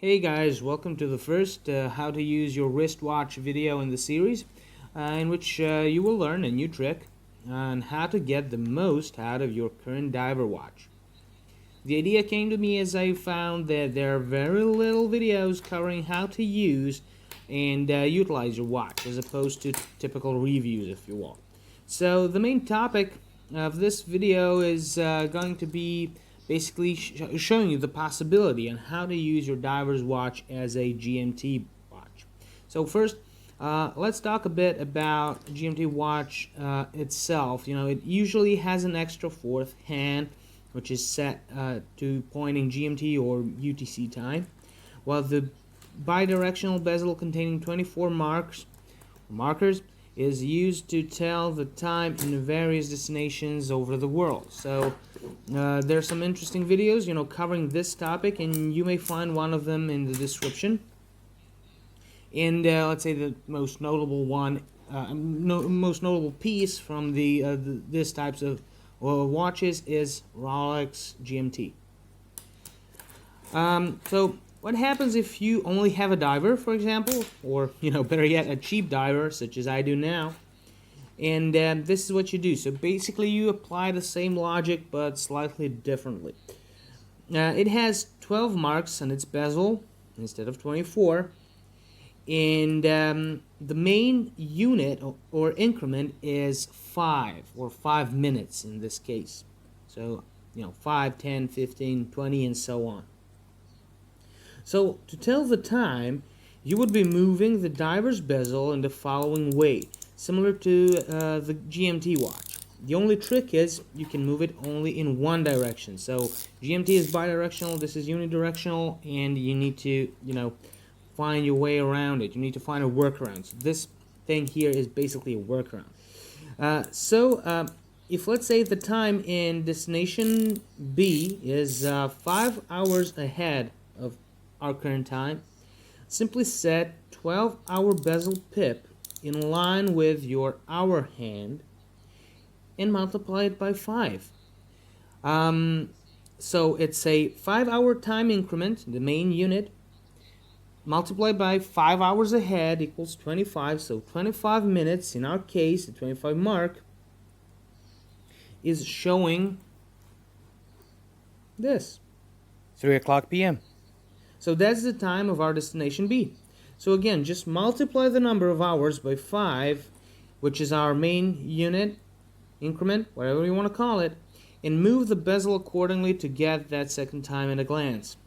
Hey guys, welcome to the first how to use your wristwatch video in the series, in which you will learn a new trick on how to get the most out of your current diver watch. The idea came to me as I found that there are very little videos covering how to use and utilize your watch, as opposed to typical reviews, if you will. So the main topic of this video is going to be basically showing you the possibility on how to use your diver's watch as a GMT watch. So first, let's talk a bit about GMT watch itself. You know, it usually has an extra fourth hand, which is set to pointing GMT or UTC time, while the bidirectional bezel containing 24 markers is used to tell the time in various destinations over the world. So there's some interesting videos, you know, covering this topic, and you may find one of them in the description. And let's say the most notable one, most notable piece from this types of watches is Rolex GMT. So what happens if you only have a diver, for example, or, you know, better yet, a cheap diver, such as I do now? And this is what you do. So basically you apply the same logic but slightly differently. It has 12 marks on its bezel instead of 24, and the main unit or increment is 5 minutes in this case. So, you know, 5, 10, 15, 20, and so on. So to tell the time, you would be moving the diver's bezel in the following way, similar to the GMT watch. The only trick is you can move it only in one direction. So GMT is bidirectional, this is unidirectional, and you need to, you know, find your way around it. You need to find a workaround. So this thing here is basically a workaround. If let's say the time in destination B is 5 hours ahead of our current time, simply set 12-hour bezel pip in line with your hour hand and multiply it by 5. So it's a 5-hour time increment, the main unit, multiplied by 5 hours ahead equals 25. So 25 minutes, in our case, the 25 mark, is showing this, 3 o'clock p.m. So that's the time of our destination B. So again, just multiply the number of hours by 5, which is our main unit, increment, whatever you want to call it, and move the bezel accordingly to get that second time at a glance.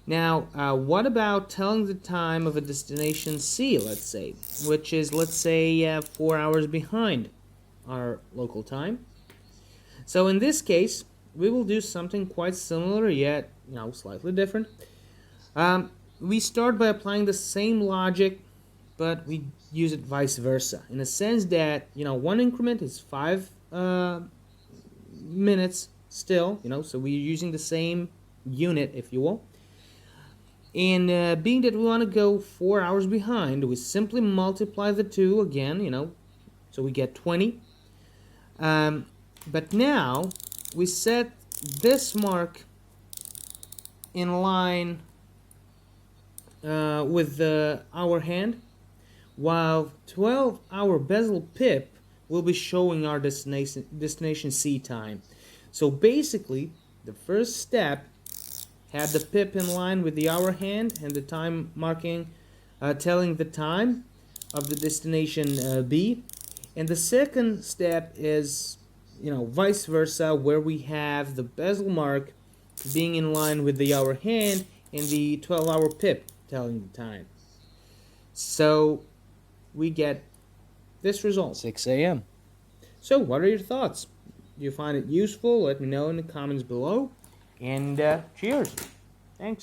Now, what about telling the time of a destination C, let's say, which is, let's say, 4 hours behind our local time? So in this case, we will do something quite similar, yet, you know, slightly different. We start by applying the same logic, but we use it vice versa, in a sense that, you know, one increment is 5 minutes still, you know, so we're using the same unit, if you will. And being that we want to go 4 hours behind, we simply multiply the two again, you know, so we get 20. But now we set this mark in line with the hour hand, while 12-hour bezel pip will be showing our destination C time. So basically, the first step had the pip in line with the hour hand and the time marking telling the time of the destination B, and the second step is, you know, vice versa, where we have the bezel mark being in line with the hour hand and the 12-hour pip telling the time. So we get this result, 6 a.m. So what are your thoughts? Do you find it useful? Let me know in the comments below. And cheers. Thanks.